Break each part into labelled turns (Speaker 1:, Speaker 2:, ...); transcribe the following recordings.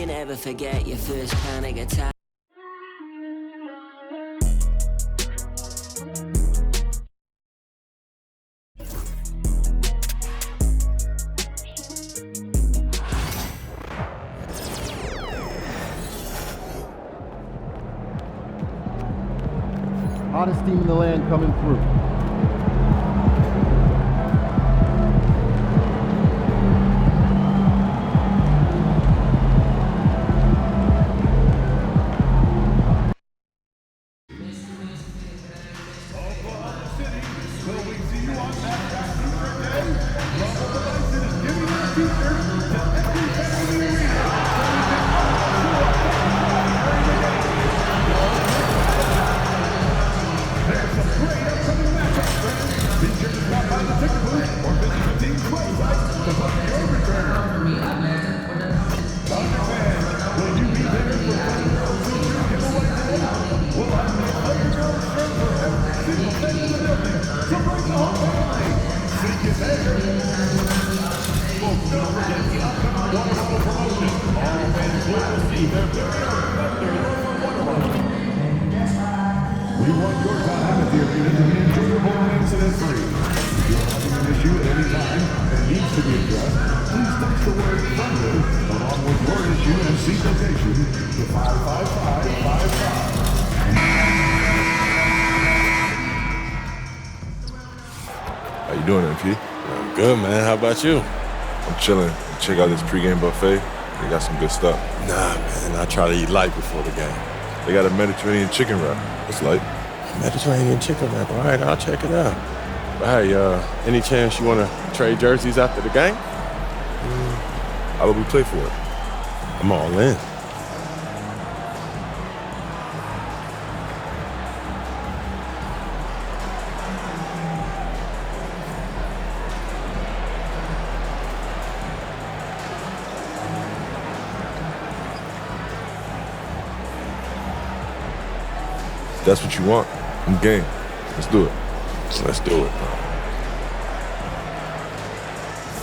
Speaker 1: You never forget your first panic attack.
Speaker 2: Hottest team in the land coming through.
Speaker 3: We want your time at the arena to be enjoyable and incident-free. If you're having an issue at any time and needs to be addressed, please text the word "thunder" along with your issue and seat location to 55555.
Speaker 4: How you doing, MP?
Speaker 5: I'm good, man. How about you?
Speaker 4: I'm chilling. Check out this pregame buffet. They got some good stuff.
Speaker 5: Nah, man. I try to eat light before the game.
Speaker 4: They got a Mediterranean chicken wrap. It's light.
Speaker 5: Mediterranean chicken wrap. All right, I'll check it out. But hey, any chance you want to trade jerseys after the game?
Speaker 4: How about we play for it?
Speaker 5: I'm all in.
Speaker 4: If that's what you want, I'm game. Let's do it.
Speaker 5: Let's do it.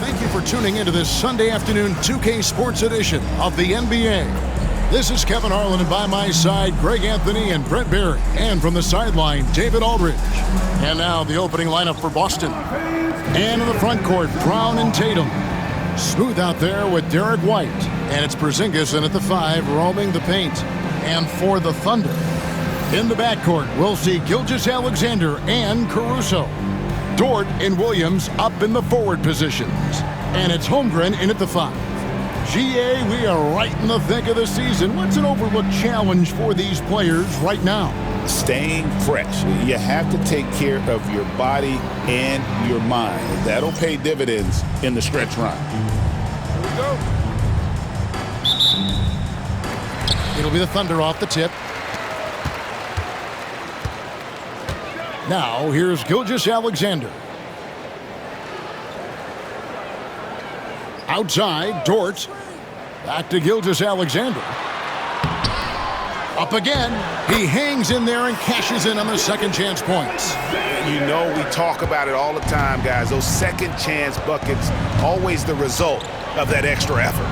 Speaker 6: Thank you for tuning into this Sunday afternoon 2K Sports edition of the NBA. This is Kevin Harlan, and by my side, Greg Anthony and Brent Barry. And from the sideline, David Aldridge. And now the opening lineup for Boston. And in the front court, Brown and Tatum. Smooth out there with Derek White. And it's Porzingis in at the 5, roaming the paint. And for the Thunder, in the backcourt, we'll see Gilgeous-Alexander and Caruso. Dort and Williams up in the forward positions. And it's Holmgren in at the 5. GA, we are right in the thick of the season. What's an overlooked challenge for these players right now?
Speaker 7: Staying fresh. You have to take care of your body and your mind. That'll pay dividends in the stretch run.
Speaker 6: Here we go. It'll be the Thunder off the tip. Now, here's Gilgeous-Alexander. Outside, Dort. Back to Gilgeous-Alexander. Up again. He hangs in there and cashes in on the second chance points.
Speaker 7: You know, we talk about it all the time, guys. Those second chance buckets, always the result of that extra effort.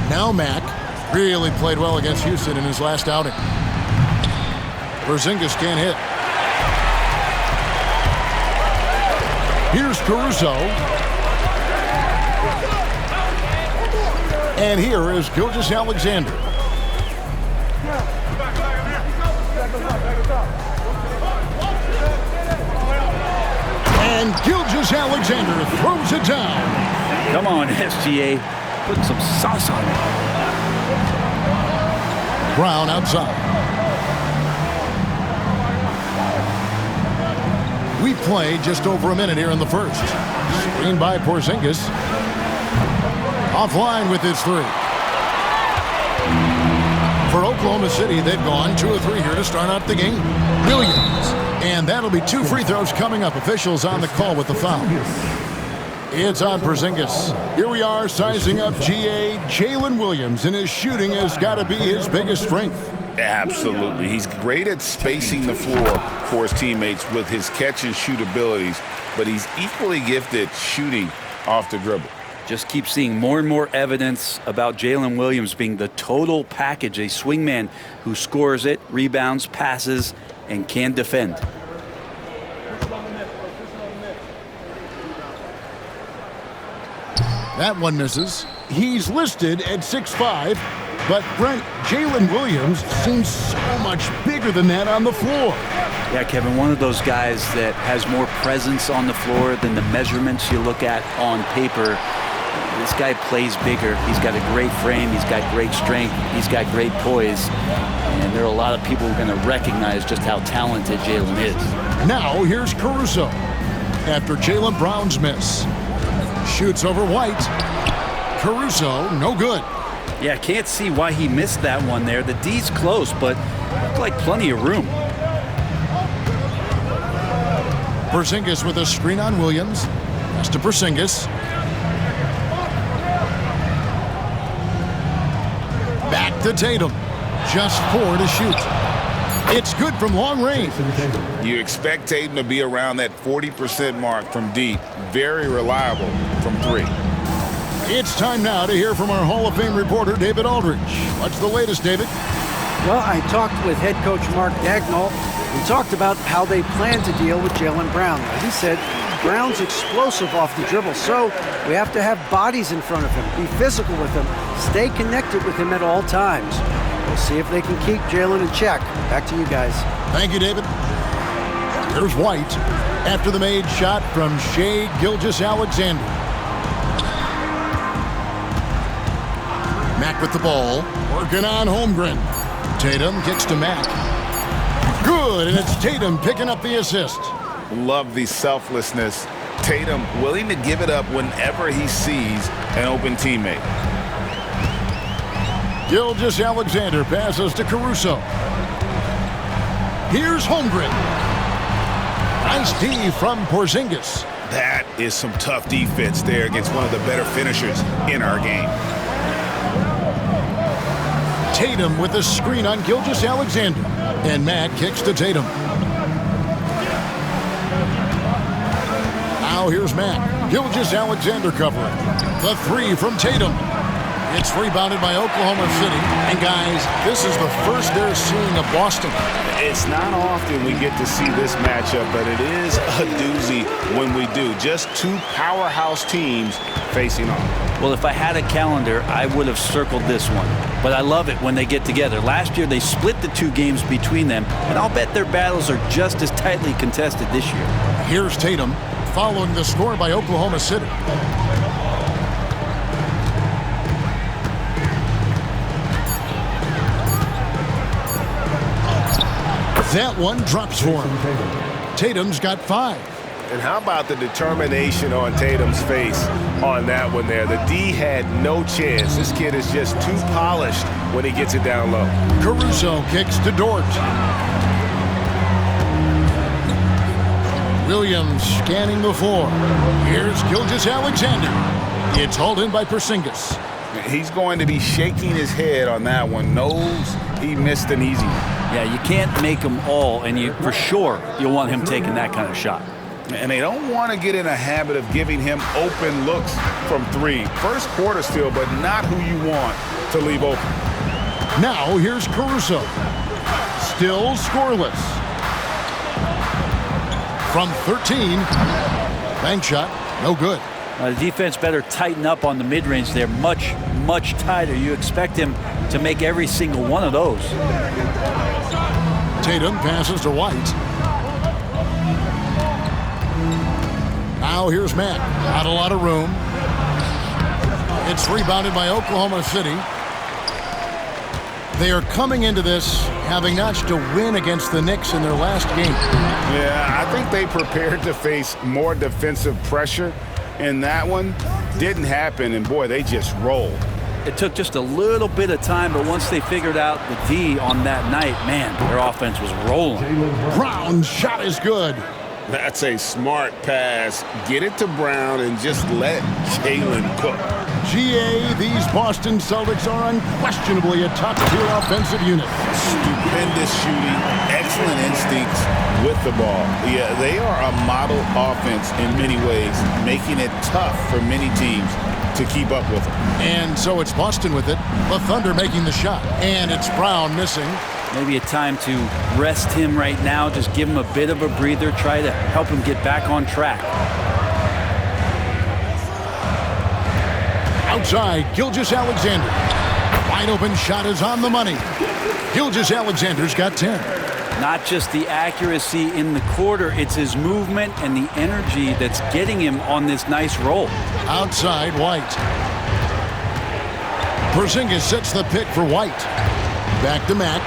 Speaker 6: Now Mack really played well against Houston in his last outing. Porzingis can't hit. Here's Caruso. And here is Gilgeous-Alexander. And Gilgeous-Alexander throws it down.
Speaker 8: Come on, SGA. Put some sauce on it.
Speaker 6: Brown outside. We play just over a minute here in the first. Screen by Porzingis. Offline with his 3. For Oklahoma City, they've gone 2 of 3 here to start out the game. Williams. And that'll be 2 free throws coming up. Officials on the call with the foul. It's on Porzingis. Here we are sizing up GA. Jalen Williams, and his shooting has got to be his biggest strength.
Speaker 7: Absolutely. He's great at spacing the floor for his teammates with his catch and shoot abilities, but he's equally gifted shooting off the dribble.
Speaker 8: Just keep seeing more and more evidence about Jalen Williams being the total package, a swingman who scores it, rebounds, passes, and can defend.
Speaker 6: That one misses. He's listed at 6'5", but Brent, Jalen Williams seems so much bigger than that on the floor.
Speaker 8: Yeah, Kevin, one of those guys that has more presence on the floor than the measurements you look at on paper. This guy plays bigger. He's got a great frame. He's got great strength. He's got great poise. And there are a lot of people who are going to recognize just how talented Jalen is.
Speaker 6: Now here's Caruso. After Jaylen Brown's miss. Shoots over White. Caruso, no good.
Speaker 8: Yeah, can't see why he missed that one there. The D's close, but looked like plenty of room.
Speaker 6: Porzingis with a screen on Williams. Pass to Porzingis. Back to Tatum. Just 4 to shoot. It's good from long range.
Speaker 7: You expect Tatum to be around that 40% mark from deep. Very reliable from 3.
Speaker 6: It's time now to hear from our Hall of Fame reporter, David Aldridge. What's the latest, David?
Speaker 9: Well, I talked with head coach Mark Dagnall. We talked about how they plan to deal with Jaylen Brown. He said Brown's explosive off the dribble, so we have to have bodies in front of him, be physical with him, stay connected with him at all times. We'll see if they can keep Jalen in check. Back to you guys.
Speaker 6: Thank you, David. Here's White after the made shot from Shai Gilgeous-Alexander. Mack with the ball, working on Holmgren. Tatum kicks to Mack. Good, and it's Tatum picking up the assist.
Speaker 7: Love the selflessness. Tatum willing to give it up whenever he sees an open teammate.
Speaker 6: Gilgeous-Alexander passes to Caruso. Here's Holmgren. Nice D from Porzingis.
Speaker 7: That is some tough defense there against one of the better finishers in our game.
Speaker 6: Tatum with a screen on Gilgeous-Alexander. And Matt kicks to Tatum. Now here's Matt. Gilgeous-Alexander covering. The 3 from Tatum. It's rebounded by Oklahoma City. And guys, this is the first they're seeing of Boston.
Speaker 7: It's not often we get to see this matchup, but it is a doozy when we do. Just 2 powerhouse teams facing off.
Speaker 8: Well, if I had a calendar, I would have circled this one. But I love it when they get together. Last year, they split the 2 games between them, and I'll bet their battles are just as tightly contested this year.
Speaker 6: Here's Tatum, following the score by Oklahoma City. That one drops for him. Tatum's got 5.
Speaker 10: And how about the determination on Tatum's face on that one there? The D had no chance. This kid is just too polished when he gets it down low.
Speaker 6: Caruso kicks to Dort. Williams scanning the floor. Here's Gilgeous-Alexander. It's hauled in by Porzingis.
Speaker 7: He's going to be shaking his head on that one. Knows he missed an easy one.
Speaker 8: Yeah, you can't make them all, and for sure you'll want him taking that kind of shot.
Speaker 7: And they don't want to get in a habit of giving him open looks from 3. First quarter still, but not who you want to leave open.
Speaker 6: Now here's Caruso. Still scoreless. From 13. Bank shot, no good.
Speaker 8: The defense better tighten up on the mid-range there. Much, much tighter. You expect him to make every single one of those.
Speaker 6: Tatum passes to White. Now here's Matt. Not a lot of room. It's rebounded by Oklahoma City. They are coming into this having notched a win against the Knicks in their last game.
Speaker 7: Yeah, I think they prepared to face more defensive pressure, and that one didn't happen, and boy, they just rolled.
Speaker 8: It took just a little bit of time, but once they figured out the D on that night, man, their offense was rolling.
Speaker 6: Brown's shot is good.
Speaker 7: That's a smart pass. Get it to Brown and just let Jalen cook.
Speaker 6: GA, these Boston Celtics are unquestionably a top-tier offensive unit.
Speaker 11: Stupendous shooting, excellent instincts with the ball. Yeah, they are a model offense in many ways, making it tough for many teams to keep up with them.
Speaker 6: And so it's Boston with it. The Thunder making the shot. And it's Brown missing.
Speaker 8: Maybe a time to rest him right now. Just give him a bit of a breather. Try to help him get back on track.
Speaker 6: Outside, Gilgeous-Alexander. Wide open shot is on the money. Gilgeous-Alexander's got 10.
Speaker 8: Not just the accuracy in the quarter, it's his movement and the energy that's getting him on this nice roll.
Speaker 6: Outside, White. Porzingis sets the pick for White. Back to Mack.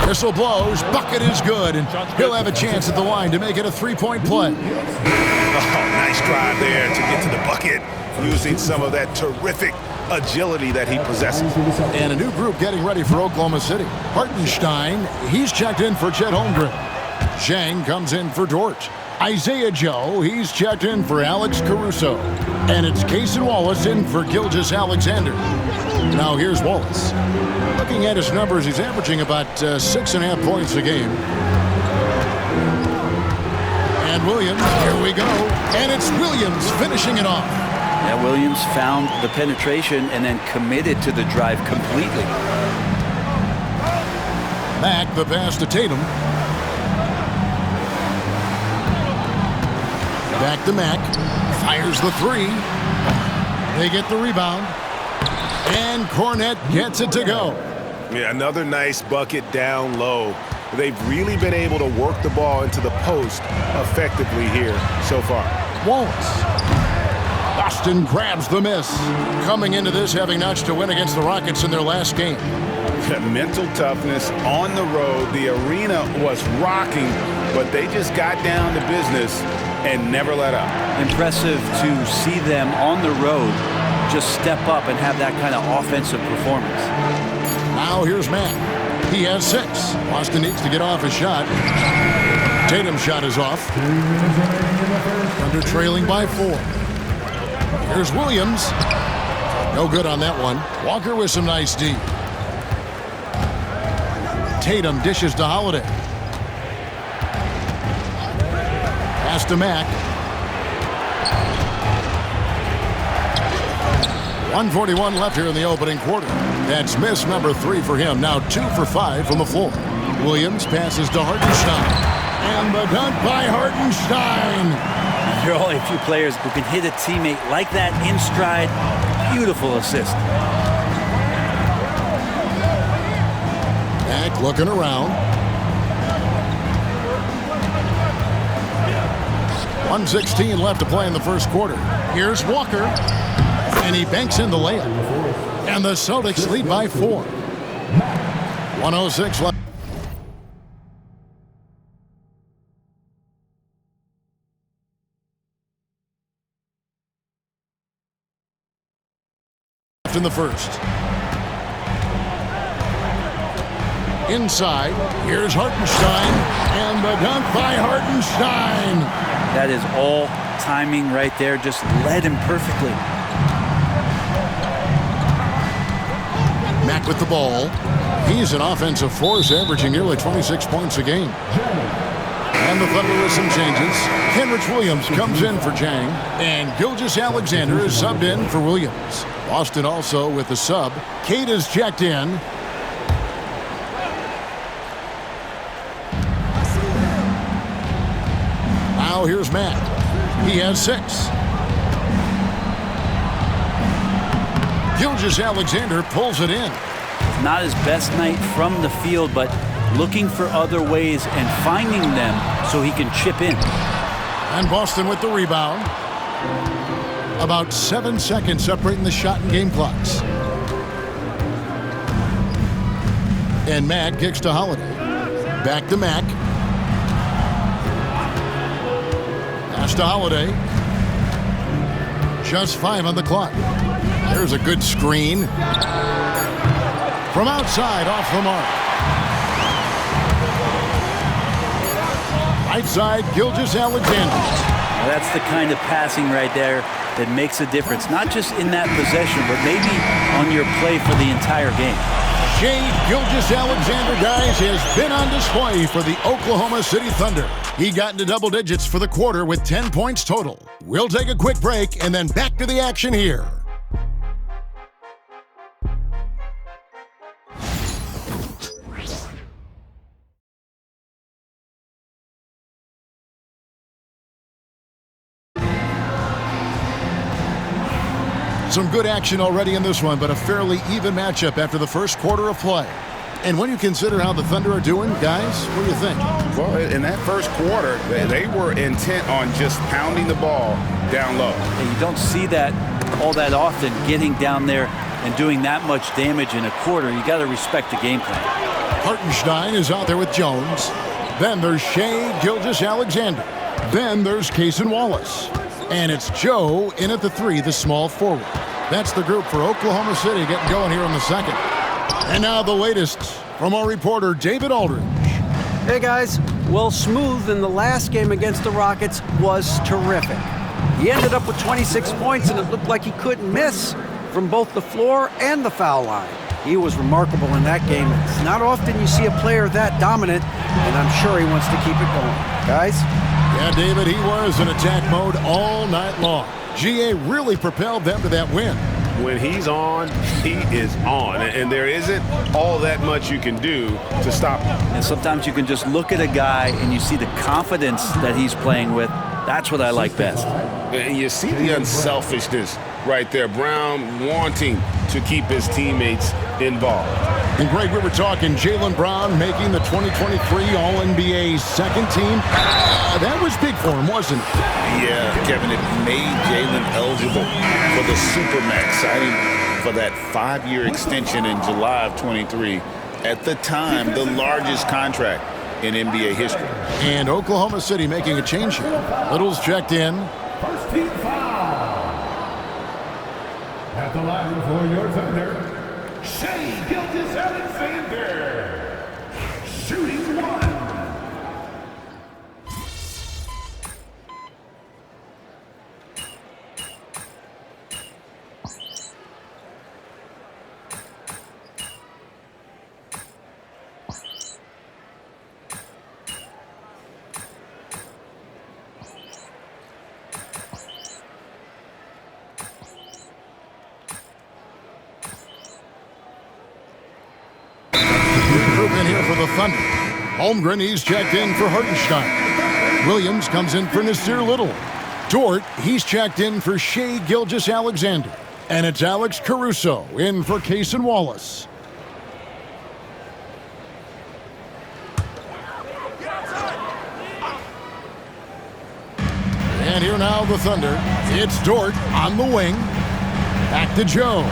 Speaker 6: Whistle blows. Bucket is good, and he'll have a chance at the line to make it a three-point play.
Speaker 10: Oh, nice drive there to get to the bucket, using some of that terrific agility that he possesses.
Speaker 6: And a new group getting ready for Oklahoma City. Hartenstein, he's checked in for Chet Holmgren. Zhang comes in for Dort. Isaiah Joe, he's checked in for Alex Caruso. And it's Cason Wallace in for Gilgeous-Alexander. Now here's Wallace. Looking at his numbers, he's averaging about 6.5 points a game. And Williams, here we go. And it's Williams finishing it off.
Speaker 8: Yeah, Williams found the penetration and then committed to the drive completely.
Speaker 6: Mack, the pass to Tatum. Back to Mack. Fires the three. They get the rebound. And Cornette gets it to go.
Speaker 10: Yeah, another nice bucket down low. They've really been able to work the ball into the post effectively here so far.
Speaker 6: Wallace. Boston grabs the miss. Coming into this having notched a win against the Rockets in their last game.
Speaker 11: Mental toughness on the road. The arena was rocking, but they just got down to business and never let up.
Speaker 8: Impressive to see them on the road just step up and have that kind of offensive performance.
Speaker 6: Now here's Matt. He has 6. Boston needs to get off his shot. Tatum's shot is off. Thunder trailing by 4. Here's Williams. No good on that one. Walker with some nice D. Tatum dishes to Holiday. Pass to Mack. 1:41 left here in the opening quarter. That's miss number 3 for him. Now 2 for 5 from the floor. Williams passes to Hartenstein. And the dunk by Hartenstein.
Speaker 8: There are only a few players who can hit a teammate like that in stride. Beautiful assist.
Speaker 6: Mack looking around. 1:16 left to play in the first quarter. Here's Walker. And he banks in the layup. And the Celtics lead by 4. 1:06 left. In the first. Inside, here's Hartenstein, and the dunk by Hartenstein.
Speaker 8: That is all timing right there. Just led him perfectly.
Speaker 6: Mack with the ball. He's an offensive force, averaging nearly 26 points a game. And the Thunder with some changes. Kenrich Williams comes in for Zhang, and Gilgeous-Alexander is subbed in for Williams. Boston also with the sub. Cade is checked in. Now here's Matt. He has 6. Gilgeous-Alexander pulls it in.
Speaker 8: Not his best night from the field, but looking for other ways and finding them so he can chip in.
Speaker 6: And Boston with the rebound. About 7 seconds separating the shot and game clocks. And Mack kicks to Holiday. Back to Mack. Pass to Holiday. Just 5 on the clock. There's a good screen. From outside, off the mark. Right side, Gilgeous-Alexander.
Speaker 8: Now that's the kind of passing right there that makes a difference, not just in that possession, but maybe on your play for the entire game.
Speaker 6: Shai Gilgeous-Alexander, guys, has been on display for the Oklahoma City Thunder. He got into double digits for the quarter with 10 points total. We'll take a quick break and then back to the action here. Some good action already in this one, but a fairly even matchup after the first quarter of play. And when you consider how the Thunder are doing, guys, what do you think?
Speaker 7: Well, in that first quarter, they were intent on just pounding the ball down low.
Speaker 8: And you don't see that all that often, getting down there and doing that much damage in a quarter. You got to respect the game plan.
Speaker 6: Hartenstein is out there with Jones. Then there's Shai Gilgeous-Alexander. Then there's Cason Wallace. And it's Joe in at the 3, the small forward. That's the group for Oklahoma City getting going here in the second. And now the latest from our reporter, David Aldridge.
Speaker 9: Hey, guys. Well, Smooth in the last game against the Rockets was terrific. He ended up with 26 points, and it looked like he couldn't miss from both the floor and the foul line. He was remarkable in that game. It's not often you see a player that dominant, and I'm sure he wants to keep it going. Guys?
Speaker 6: Yeah, David, he was in attack mode all night long. GA really propelled them to that win.
Speaker 7: When he's on, he is on. And there isn't all that much you can do to stop him.
Speaker 8: And sometimes you can just look at a guy and you see the confidence that he's playing with. That's what I like best.
Speaker 7: And you see the unselfishness right there. Brown wanting to keep his teammates involved.
Speaker 6: And Greg, we were talking Jaylen Brown making the 2023 All-NBA second team. That was big for him, wasn't it?
Speaker 11: Yeah, Kevin, it made Jaylen eligible for the Supermax signing for that 5-year extension in July of 23. At the time, the largest contract in NBA history.
Speaker 6: And Oklahoma City making a change here. Little's checked in.
Speaker 3: First team foul. At the line for your Thunder, Shai Gilgeous-Alexander. Shooting 1.
Speaker 6: In here for the Thunder. Holmgren, he's checked in for Hartenstein. Williams comes in for Nasir Little. Dort, he's checked in for Shai Gilgeous-Alexander. And it's Alex Caruso in for Cason Wallace. And here now the Thunder. It's Dort on the wing. Back to Joe.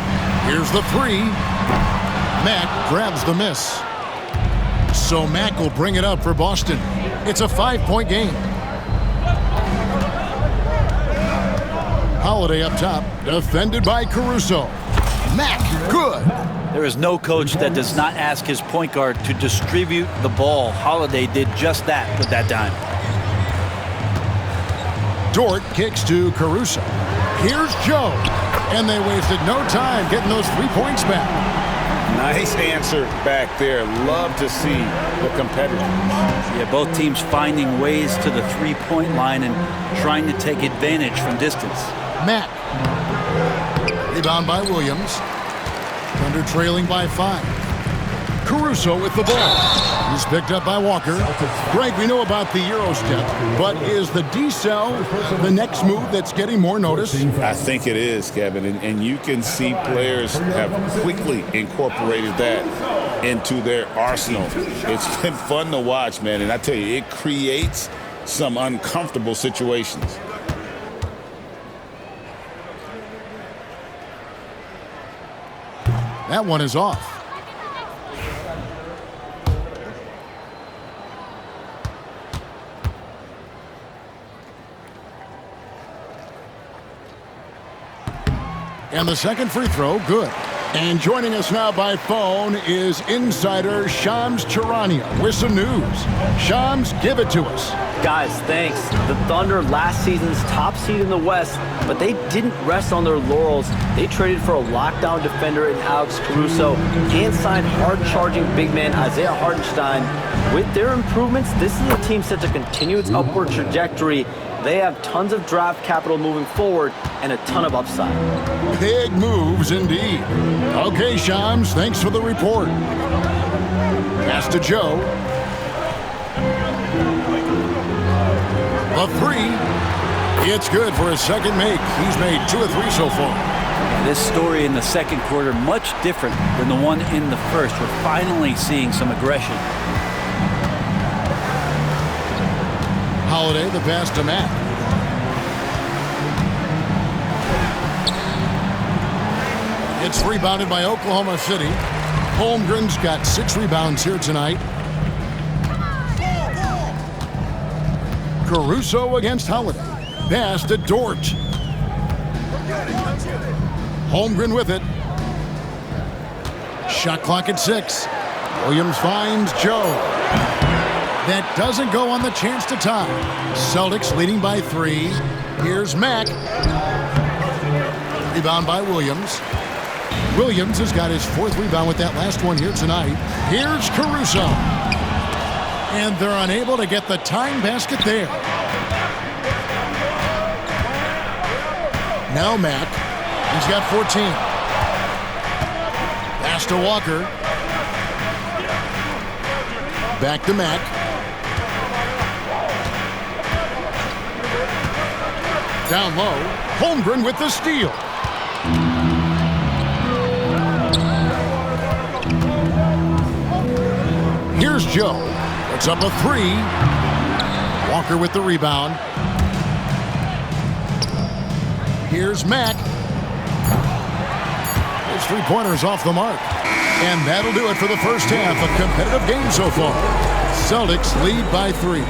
Speaker 6: Here's the 3. Mack grabs the miss. So Mack will bring it up for Boston. It's a 5-point game. Holiday up top, defended by Caruso. Mack, good.
Speaker 8: There is no coach that does not ask his point guard to distribute the ball. Holiday did just that with that dime.
Speaker 6: Dort kicks to Caruso. Here's Joe. And they wasted no time getting those 3 points back.
Speaker 7: Nice answer back there. Love to see the competitors.
Speaker 8: Yeah, both teams finding ways to the 3-point line and trying to take advantage from distance.
Speaker 6: Mack. Rebound by Williams. Thunder trailing by 5. Caruso with the ball. He's picked up by Walker. Greg, we know about the Euro step, but is the D-cell the next move that's getting more notice?
Speaker 11: I think it is, Kevin, and you can see players have quickly incorporated that into their arsenal. It's been fun to watch, man, and I tell you, it creates some uncomfortable situations.
Speaker 6: That one is off. And the second free throw, good. And joining us now by phone is insider Shams Charania with some news. Shams, give it to us.
Speaker 12: Guys, thanks. The Thunder, last season's top seed in the West, but they didn't rest on their laurels. They traded for a lockdown defender in Alex Caruso and signed hard-charging big man Isaiah Hartenstein. With their improvements, this is a team set to continue its upward trajectory. They have tons of draft capital moving forward and a ton of upside.
Speaker 6: Big moves indeed. Okay, Shams, thanks for the report. Pass to Joe. The three. It's good for his second make. He's made 2 of 3 so far.
Speaker 8: This story in the second quarter, much different than the one in the first. We're finally seeing some aggression.
Speaker 6: Holiday, the pass to Matt. It's rebounded by Oklahoma City. Holmgren's got 6 rebounds here tonight. Caruso against Holiday. Pass to Dort. Holmgren with it. Shot clock at 6. Williams finds Joe. That doesn't go on the chance to tie. Celtics leading by 3. Here's Mack. Rebound by Williams. Williams has got his 4th rebound with that last one here tonight. Here's Caruso. And they're unable to get the tying basket there. Now Mack. He's got 14. Pass to Walker. Back to Mack. Down low. Holmgren with the steal. Here's Joe. It's up a 3. Walker with the rebound. Here's Mack. His 3-pointers off the mark. And that'll do it for the first half. A competitive game so far. Celtics lead by 3.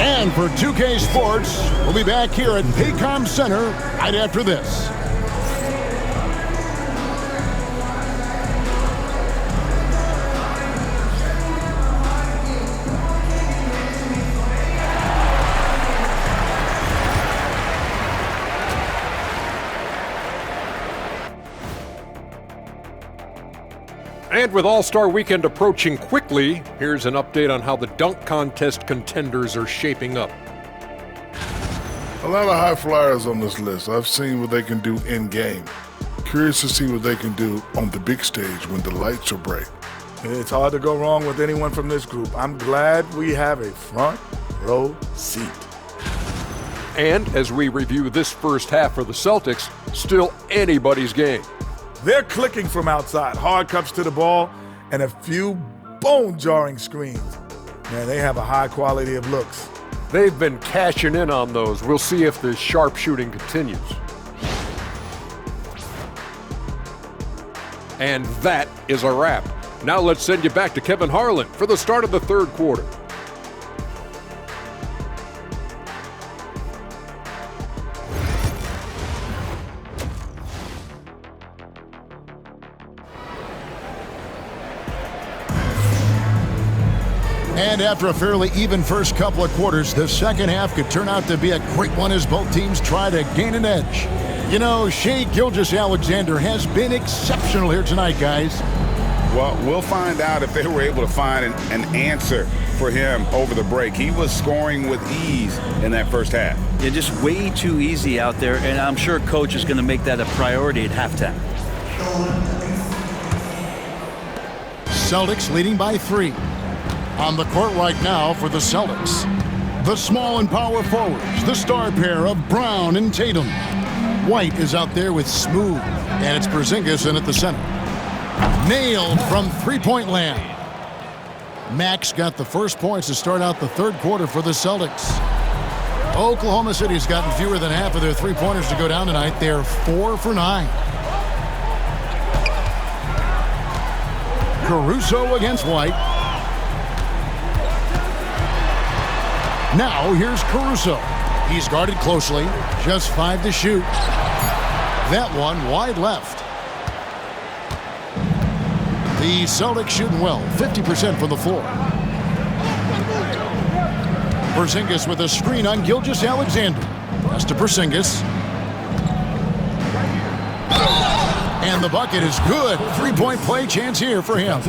Speaker 6: And for 2K Sports, we'll be back here at Paycom Center right after this.
Speaker 13: And with All-Star Weekend approaching quickly, here's an update on how the dunk contest contenders are shaping up.
Speaker 14: A lot of high flyers on this list. I've seen what they can do in-game. Curious to see what they can do on the big stage when the lights are bright.
Speaker 15: It's hard to go wrong with anyone from this group. I'm glad we have a front row seat.
Speaker 13: And as we review this first half for the Celtics, still anybody's game.
Speaker 15: They're clicking from outside, hard cuts to the ball, and a few bone-jarring screens. Man, they have a high quality of looks.
Speaker 13: They've been cashing in on those. We'll see if the sharp shooting continues. And that is a wrap. Now let's send you back to Kevin Harlan for the start of the third quarter.
Speaker 6: And after a fairly even first couple of quarters, the second half could turn out to be a great one as both teams try to gain an edge. You know, Shai Gilgeous-Alexander has been exceptional here tonight, guys.
Speaker 11: Well, we'll find out if they were able to find an answer for him over the break. He was scoring with ease in that first half.
Speaker 8: Yeah, just way too easy out there, and I'm sure Coach is going to make that a priority at halftime.
Speaker 6: Celtics leading by 3. On the court right now for the Celtics, the small and power forwards, the star pair of Brown and Tatum. White is out there with Smooth, and it's Porzingis in at the center. Nailed from three-point land. Max got the first points to start out the third quarter for the Celtics. Oklahoma City's gotten fewer than half of their three-pointers to go down tonight. They're 4 for 9. Caruso against White. Now here's Caruso. He's guarded closely. Just 5 to shoot. That one wide left. The Celtics shooting well, 50% from the floor. Porzingis with a screen on Gilgeous-Alexander. Pass to Porzingis. And the bucket is good. Three-point play chance here for him.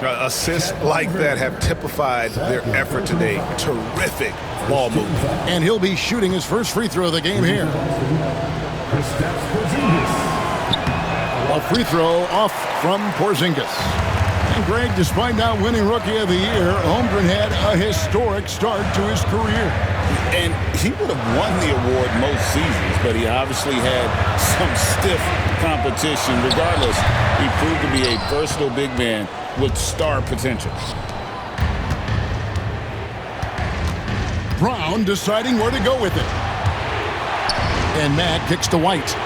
Speaker 10: Assists like that have typified their effort today. Terrific ball move.
Speaker 6: And he'll be shooting his first free throw of the game here. A free throw off from Porzingis. And Greg, despite not winning Rookie of the Year, Holmgren had a historic start to his career.
Speaker 11: And he would have won the award most seasons, but he obviously had some stiff competition. Regardless, he proved to be a versatile big man with star potential.
Speaker 6: Brown deciding where to go with it. And Matt kicks to White.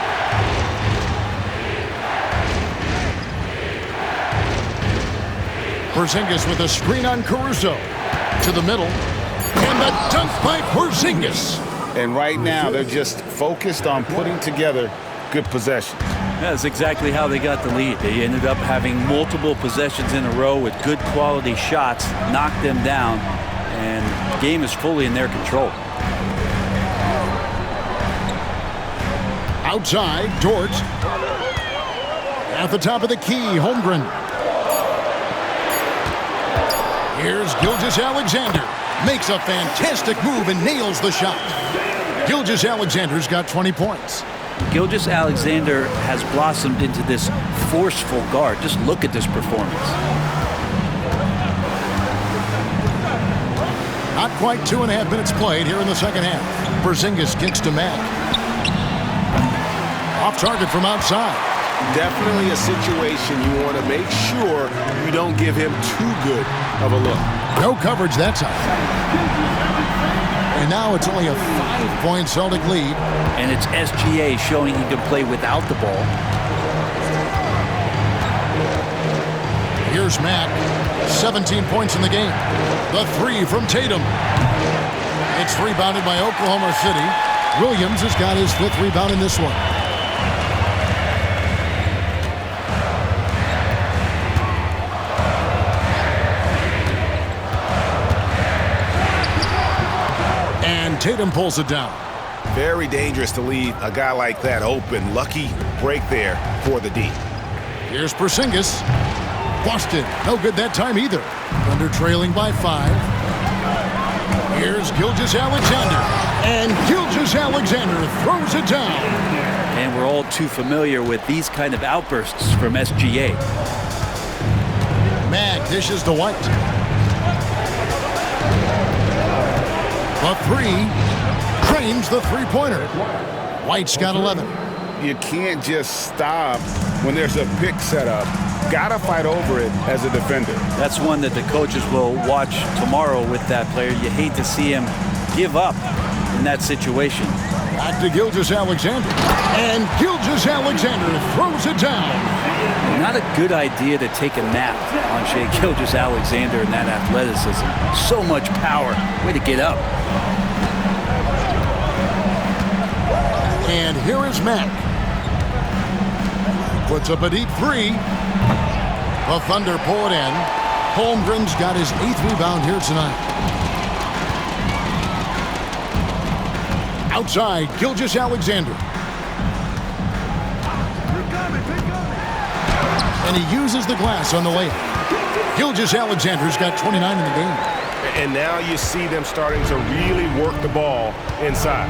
Speaker 6: Porzingis with a screen on Caruso. To the middle. And the dunk by Porzingis.
Speaker 11: And right now, they're just focused on putting together good possessions.
Speaker 8: That's exactly how they got the lead. They ended up having multiple possessions in a row with good quality shots, knocked them down, and the game is fully in their control.
Speaker 6: Outside, Dort. At the top of the key, Holmgren. Here's Gilgeous-Alexander. Makes a fantastic move and nails the shot. Gilgeous-Alexander's got 20 points.
Speaker 8: Gilgeous-Alexander has blossomed into this forceful guard. Just look at this performance.
Speaker 6: Not quite 2.5 minutes played here in the second half. Porzingis kicks to Mack. Off target from outside.
Speaker 10: Definitely a situation you want to make sure you don't give him too good of a look.
Speaker 6: No coverage that time. And now it's only a 5-point Celtic lead.
Speaker 8: And it's SGA showing he can play without the ball.
Speaker 6: Here's Mack. 17 points in the game. The three from Tatum. It's rebounded by Oklahoma City. Williams has got his 5th rebound in this one. And Tatum pulls it down.
Speaker 10: Very dangerous to leave a guy like that open. Lucky break there for the D.
Speaker 6: Here's Porzingis. Busted. No good that time either. Thunder trailing by 5. Here's Gilgeous-Alexander. And Gilgeous-Alexander throws it down.
Speaker 8: And we're all too familiar with these kind of outbursts from SGA.
Speaker 6: Mack dishes to White. The three. Cranes the three-pointer. White's got 11.
Speaker 10: You can't just stop when there's a pick set up. Gotta fight over it as a defender.
Speaker 8: That's one that the coaches will watch tomorrow with that player. You hate to see him give up in that situation.
Speaker 6: Back to Gilgeous-Alexander. And Gilgeous-Alexander throws it down.
Speaker 8: Not a good idea to take a nap on Shai Gilgeous-Alexander and that athleticism. So much power. Way to get up.
Speaker 6: And here is Mack. Puts up a deep three. The Thunder pull it in. Holmgren's got his 8th rebound here tonight. Outside, Gilgeous-Alexander. And he uses the glass on the layup. Gilgeous-Alexander's got 29 in the game.
Speaker 10: And now you see them starting to really work the ball inside.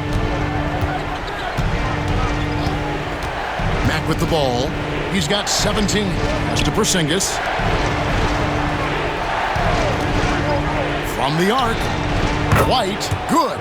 Speaker 6: Mack with the ball. He's got 17. Pass to Porzingis. From the arc. White. Good.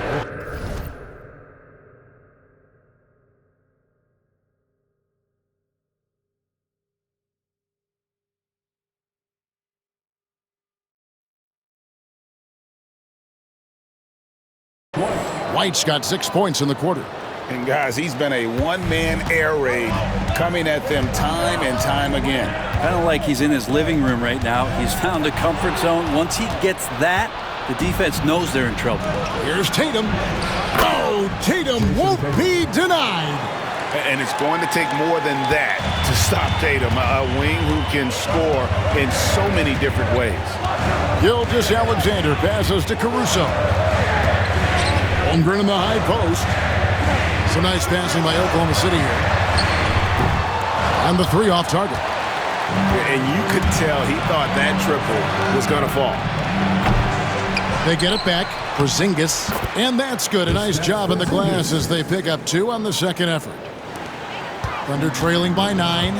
Speaker 6: White's got 6 points in the quarter.
Speaker 11: And guys, he's been a one-man air raid coming at them time and time again.
Speaker 8: Kind of like he's in his living room right now. He's found a comfort zone. Once he gets that, the defense knows they're in trouble.
Speaker 6: Here's Tatum. Oh, Tatum won't be denied.
Speaker 7: And it's going to take more than that to stop Tatum, a wing who can score in so many different ways.
Speaker 6: Gilgeous-Alexander passes to Caruso. Holmgren in the high post. So nice passing by Oklahoma City here. And the three off target.
Speaker 7: And you could tell he thought that triple was going to fall.
Speaker 6: They get it back. Porzingis. And that's good. A nice job in the glass as they pick up 2 on the second effort. Thunder trailing by 9.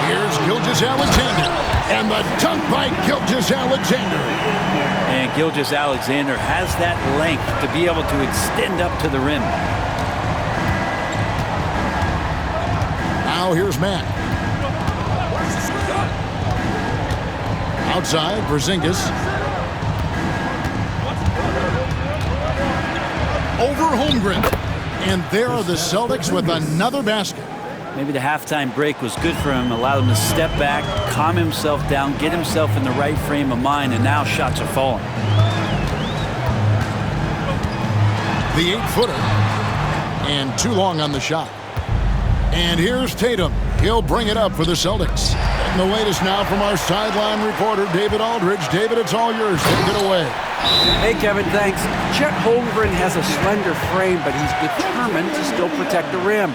Speaker 6: Here's Gilgeous-Alexander. And the dunk by Gilgeous-Alexander.
Speaker 8: And Gilgeous-Alexander has that length to be able to extend up to the rim.
Speaker 6: Now here's Matt. Outside, Porzingis. Over Holmgren. And there are the Celtics with another basket.
Speaker 8: Maybe the halftime break was good for him, allowed him to step back, calm himself down, get himself in the right frame of mind, and now shots are falling.
Speaker 6: The 8-footer. And too long on the shot. And here's Tatum. He'll bring it up for the Celtics. And the latest now from our sideline reporter, David Aldridge. David, it's all yours. Take it away.
Speaker 9: Hey, Kevin, thanks. Chet Holmgren has a slender frame, but he's determined to still protect the rim.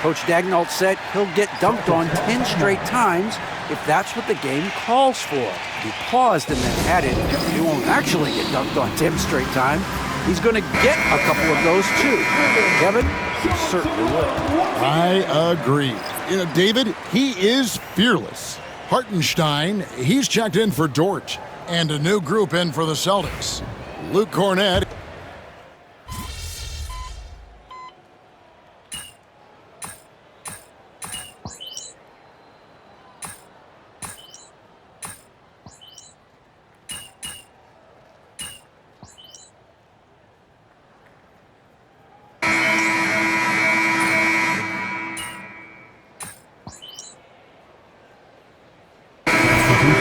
Speaker 9: Coach Daigneault said he'll get dunked on 10 straight times if that's what the game calls for. He paused and then added, he won't actually get dunked on 10 straight times. He's going to get a couple of those, too. Kevin, he certainly will.
Speaker 6: I agree. You know, David, he is fearless. Hartenstein, he's checked in for Dort. And a new group in for the Celtics. Luke Cornett.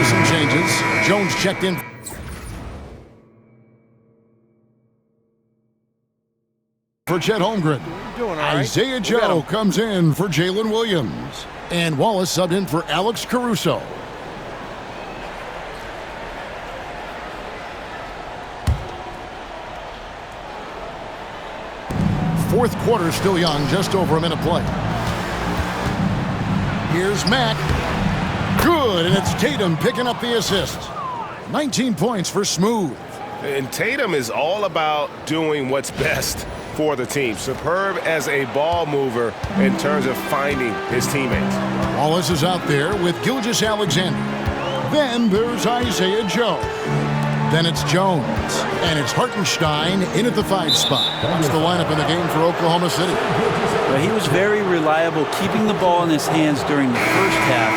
Speaker 6: Some changes. Jones checked in for Chet Holmgren. Isaiah Joe comes in for Jalen Williams. And Wallace subbed in for Alex Caruso. Fourth quarter still young, just over a minute play. Here's Mack. Good, and it's Tatum picking up the assist. 19 points for Smooth.
Speaker 7: And Tatum is all about doing what's best for the team. Superb as a ball mover in terms of finding his teammates.
Speaker 6: Wallace is out there with Gilgeous-Alexander. Then there's Isaiah Joe. Then it's Jones. And it's Hartenstein in at the 5 spot. That's the lineup in the game for Oklahoma City.
Speaker 8: Well, he was very reliable, keeping the ball in his hands during the first half.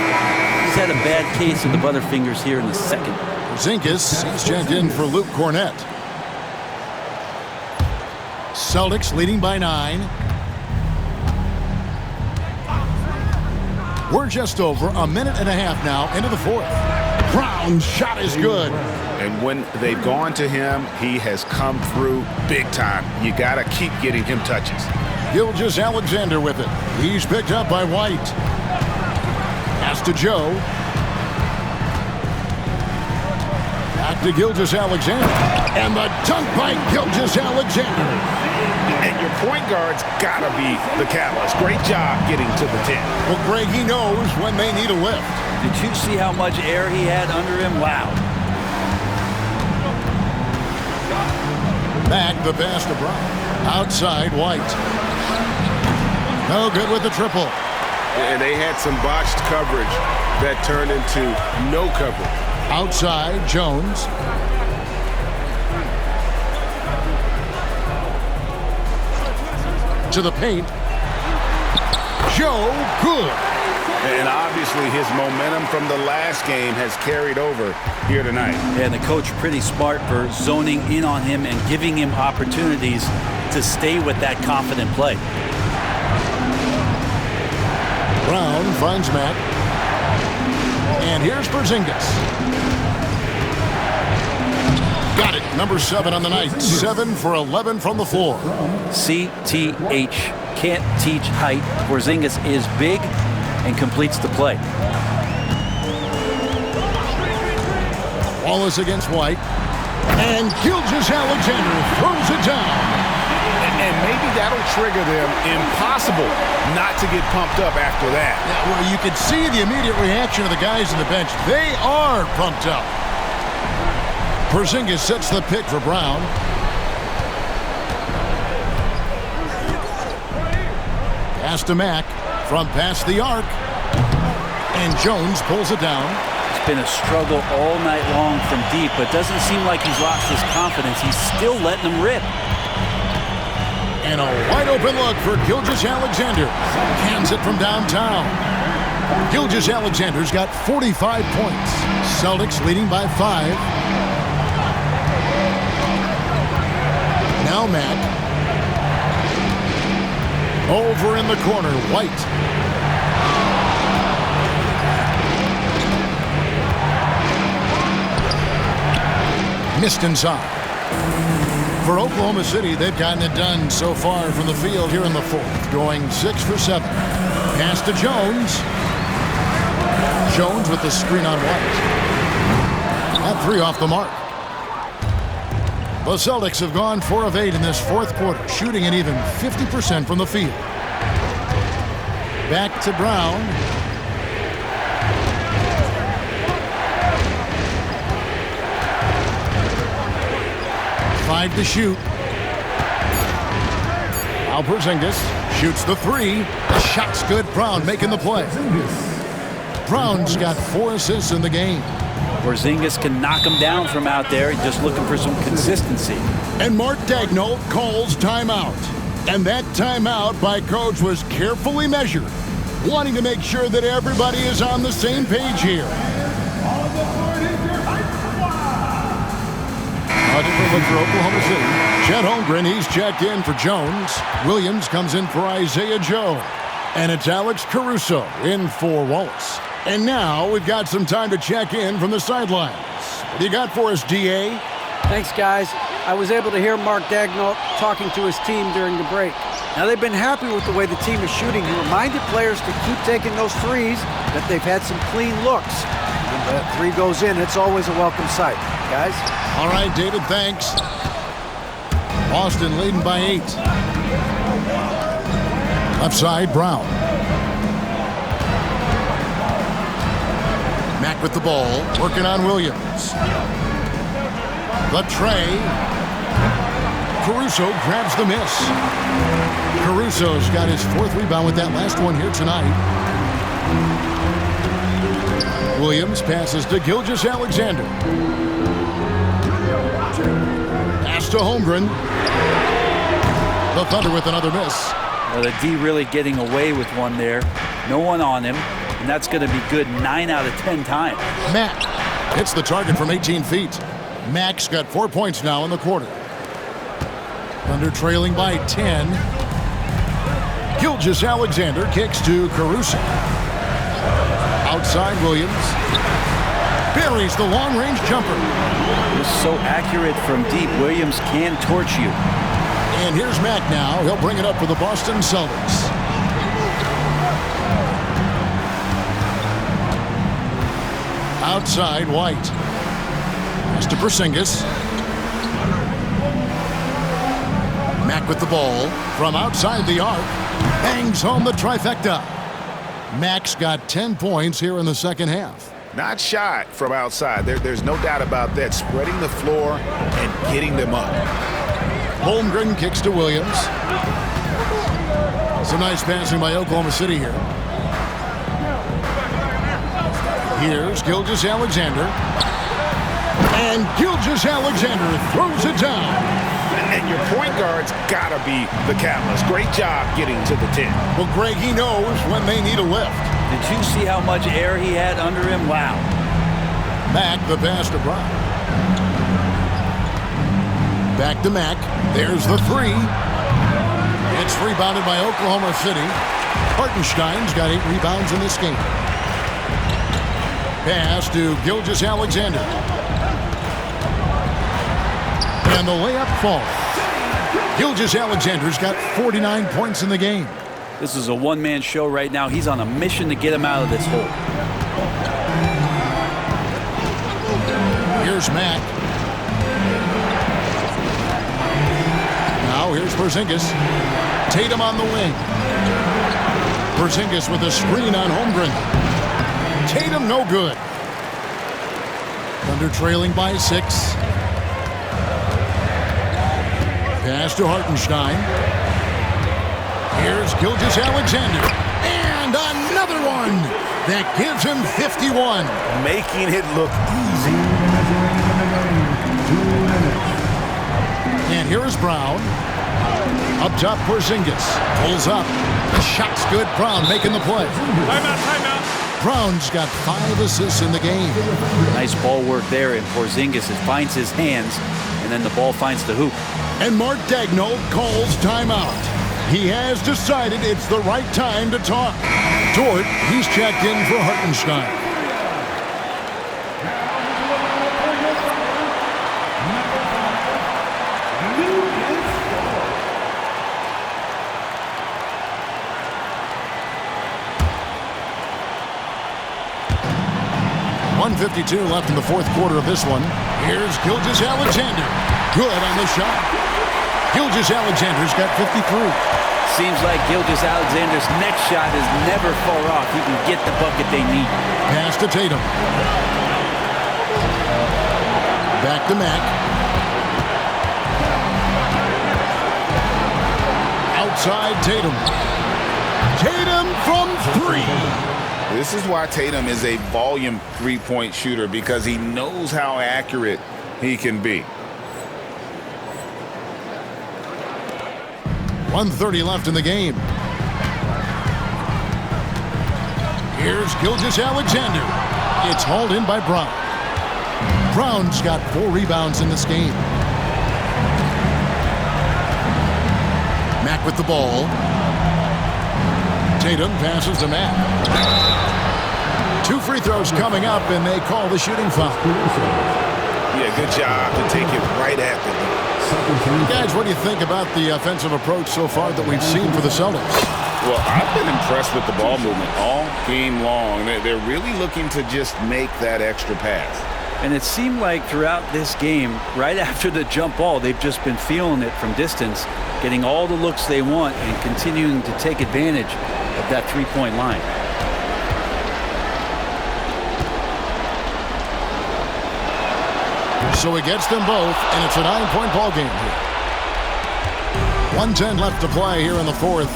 Speaker 8: He's had a bad case of the butterfingers here in the second.
Speaker 6: Porzingis, he's checked in for Luke Cornett. Celtics leading by 9. We're just over a minute and a half now into the fourth. Brown's shot is good.
Speaker 7: And when they've gone to him, he has come through big time. You got to keep getting him touches.
Speaker 6: Gilgeous-Alexander with it. He's picked up by White. Pass to Joe. Back to Gilgeous-Alexander. And the dunk by Gilgeous-Alexander.
Speaker 7: And your point guard's got to be the catalyst. Great job getting to the 10.
Speaker 6: Well, Greg, he knows when they need a lift.
Speaker 8: Did you see how much air he had under him? Wow.
Speaker 6: Back the pass to Brown. Outside, White. No good with the triple.
Speaker 7: And they had some botched coverage that turned into no coverage.
Speaker 6: Outside, Jones. To the paint. Joe, good.
Speaker 7: And obviously his momentum from the last game has carried over here tonight.
Speaker 8: And the coach pretty smart for zoning in on him and giving him opportunities to stay with that confident play.
Speaker 6: Brown finds Matt. And here's Porzingis. Got it. Number 7 on the night. 7 for 11 from the floor.
Speaker 8: CTH. Can't teach height. Porzingis is big and completes the play.
Speaker 6: Wallace against White. And Gilgeous-Alexander throws it down.
Speaker 7: And maybe that'll trigger them. Impossible not to get pumped up after that.
Speaker 6: Yeah, well, you can see the immediate reaction of the guys on the bench. They are pumped up. Porzingis sets the pick for Brown. Pass to Mack from past the arc. And Jones pulls it down.
Speaker 8: It's been a struggle all night long from deep, but doesn't seem like he's lost his confidence. He's still letting them rip.
Speaker 6: And a wide open look for Gilgeous-Alexander. Hands it from downtown. Gilgeous-Alexander's got 45 points. Celtics leading by 5. Now Mack. Over in the corner, White. Missed inside. For Oklahoma City, they've gotten it done so far from the field here in the fourth, going 6 for 7. Pass to Jones. Jones with the screen on White. That 3 off the mark. The Celtics have gone 4 of 8 in this fourth quarter, shooting an even 50% from the field. Back to Brown. Five to shoot. Now Porzingis shoots the 3. The shot's good. Brown making the play. Brown's got 4 assists in the game.
Speaker 8: Porzingis can knock him down from out there, just looking for some consistency.
Speaker 6: And Mark Daigneault calls timeout. And that timeout by coach was carefully measured, wanting to make sure that everybody is on the same page here. A different look for Oklahoma City. Chet Holmgren, he's checked in for Jones. Williams comes in for Isaiah Joe. And it's Alex Caruso in for Wallace. And now we've got some time to check in from the sidelines. What do you got for us, D.A.?
Speaker 9: Thanks, guys. I was able to hear Mark Daigneault talking to his team during the break. Now, they've been happy with the way the team is shooting. He reminded players to keep taking those threes, that they've had some clean looks. When that 3 goes in, it's always a welcome sight. Guys?
Speaker 6: All right, David, thanks. Boston leading by 8. Left side, Brown. Mack with the ball, working on Williams. The tray. Caruso grabs the miss. Caruso's got his 4th rebound with that last one here tonight. Williams passes to Gilgeous-Alexander. Pass to Holmgren. The Thunder with another miss.
Speaker 8: Well, the D really getting away with one there. No one on him. And that's going to be good 9 out of 10 times.
Speaker 6: Mack hits the target from 18 feet. Mack's got 4 points now in the quarter. Thunder trailing by 10. Gilgeous-Alexander kicks to Caruso. Outside Williams. Buries the long-range jumper.
Speaker 8: He's so accurate from deep. Williams can torch you.
Speaker 6: And here's Mack now. He'll bring it up for the Boston Celtics. Outside, White. Pass to Porzingis. Mack with the ball from outside the arc. Bangs home the trifecta. Mack's got 10 points here in the second half.
Speaker 7: Not shy from outside. There's no doubt about that. Spreading the floor and getting them up.
Speaker 6: Holmgren kicks to Williams. Some nice passing by Oklahoma City here. Here's Gilgeous-Alexander. And Gilgeous-Alexander throws it down.
Speaker 7: And your point guard's got to be the catalyst. Great job getting to the 10.
Speaker 6: Well, Greg, he knows when they need a lift.
Speaker 8: Did you see how much air he had under him? Wow.
Speaker 6: Mack, the pass to Brown. Back to Mack. There's the 3. It's rebounded by Oklahoma City. Hartenstein's got 8 rebounds in this game. Pass to Gilgeous-Alexander. And the layup falls. Gilgeous-Alexander's got 49 points in the game.
Speaker 8: This is a one-man show right now. He's on a mission to get him out of this hole.
Speaker 6: Here's Mack. Now here's Porzingis. Tatum on the wing. Porzingis with a screen on Holmgren. Tatum no good. Thunder trailing by 6. Pass to Hartenstein. Here's Gilgeous-Alexander. And another one that gives him 51.
Speaker 10: Making it look easy.
Speaker 6: And here is Brown. Up top, Porzingis. Pulls up. The shot's good. Brown making the play.
Speaker 15: Timeout.
Speaker 6: Brown's got 5 assists in the game.
Speaker 8: Nice ball work there, and Porzingis finds his hands, and then the ball finds the hoop.
Speaker 6: And Mark Daigneault calls timeout. He has decided it's the right time to talk. Dort, he's checked in for Hartenstein. .152 left in the fourth quarter of this one. Here's Gilgeous-Alexander. Good on the shot. Gilgeous-Alexander's got 53.
Speaker 8: Seems like Gilgeous-Alexander's next shot is never far off. He can get the bucket they need.
Speaker 6: Pass to Tatum. Back to Mack. Outside Tatum. Tatum from 3.
Speaker 11: This is why Tatum is a volume three-point shooter, because he knows how accurate he can be.
Speaker 6: 1:30 left in the game. Here's Gilgeous-Alexander. It's hauled in by Brown. Brown's got 4 rebounds in this game. Mack with the ball. Tatum passes to Mack. 2 free throws coming up, and they call the shooting foul.
Speaker 10: Yeah, good job to take it right at the
Speaker 6: Guys, what do you think about the offensive approach so far that we've seen for the Celtics?
Speaker 11: Well, I've been impressed with the ball movement all game long. They're really looking to just make that extra pass.
Speaker 8: And it seemed like throughout this game, right after the jump ball, they've just been feeling it from distance, getting all the looks they want and continuing to take advantage of that three-point line.
Speaker 6: So he gets them both, and it's a 9-point ball game here. 1:10 left to play here in the fourth.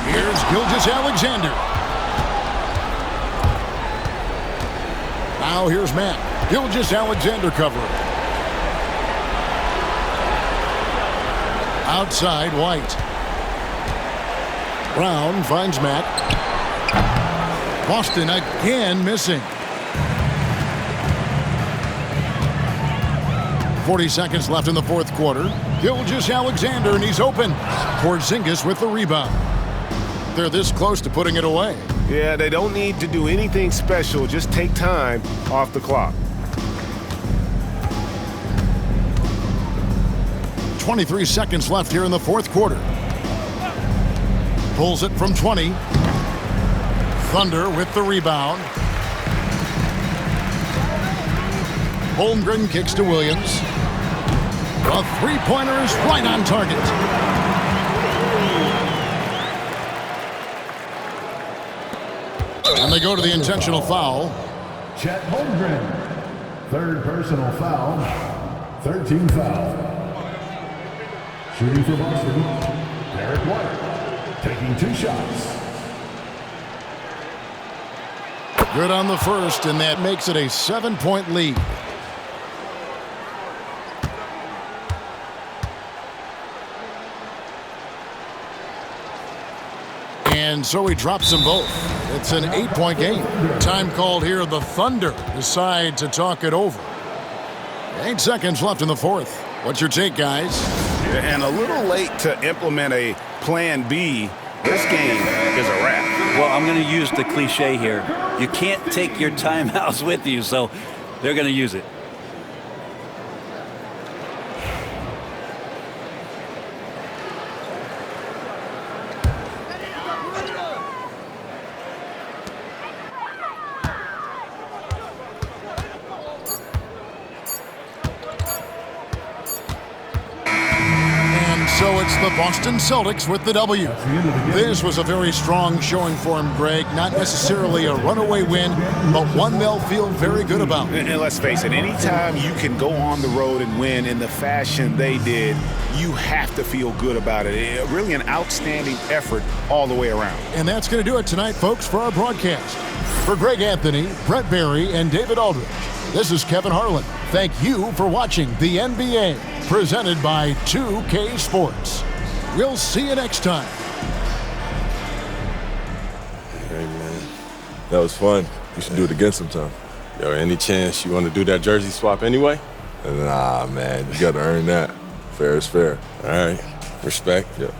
Speaker 6: Here's Gilgeous-Alexander. Now here's Matt. Gilgeous-Alexander covering. Outside, White. Brown finds Matt. Boston again missing. 40 seconds left in the fourth quarter. Gilgeous-Alexander, and he's open. Porzingis with the rebound. They're this close to putting it away.
Speaker 10: Yeah, they don't need to do anything special. Just take time off the clock.
Speaker 6: 23 seconds left here in the fourth quarter. Pulls it from 20. Thunder with the rebound. Holmgren kicks to Williams. The three-pointer is right on target. And they go to the intentional foul.
Speaker 3: Chet Holmgren, 3rd personal foul, 13 foul. Shooting for Boston, Derek White, taking 2 shots.
Speaker 6: Good on the first, and that makes it a 7-point lead. And so he drops them both. It's an 8-point game. Time called here. The Thunder decide to talk it over. 8 seconds left in the fourth. What's your take, guys?
Speaker 10: And a little late to implement a plan B. This game is a wrap.
Speaker 8: Well, I'm going to use the cliche here. You can't take your timeouts with you, so they're going to use it.
Speaker 6: the Boston Celtics with the W. This was a very strong showing for them, Greg. Not necessarily a runaway win, but one they'll feel very good about.
Speaker 7: And let's face it, anytime you can go on the road and win in the fashion they did, you have to feel good about it. Really an outstanding effort all the way around.
Speaker 6: And that's going to do it tonight, folks, for our broadcast. For Greg Anthony, Brett Barry, and David Aldridge, this is Kevin Harlan. Thank you for watching the NBA, presented by 2K Sports. We'll see you next time.
Speaker 5: Hey, man.
Speaker 4: That was fun. You should do it again sometime.
Speaker 5: Yo, any chance you want to do that jersey swap anyway?
Speaker 4: Nah, man. You got to earn that. Fair is fair.
Speaker 5: All right. Respect.
Speaker 4: Yeah.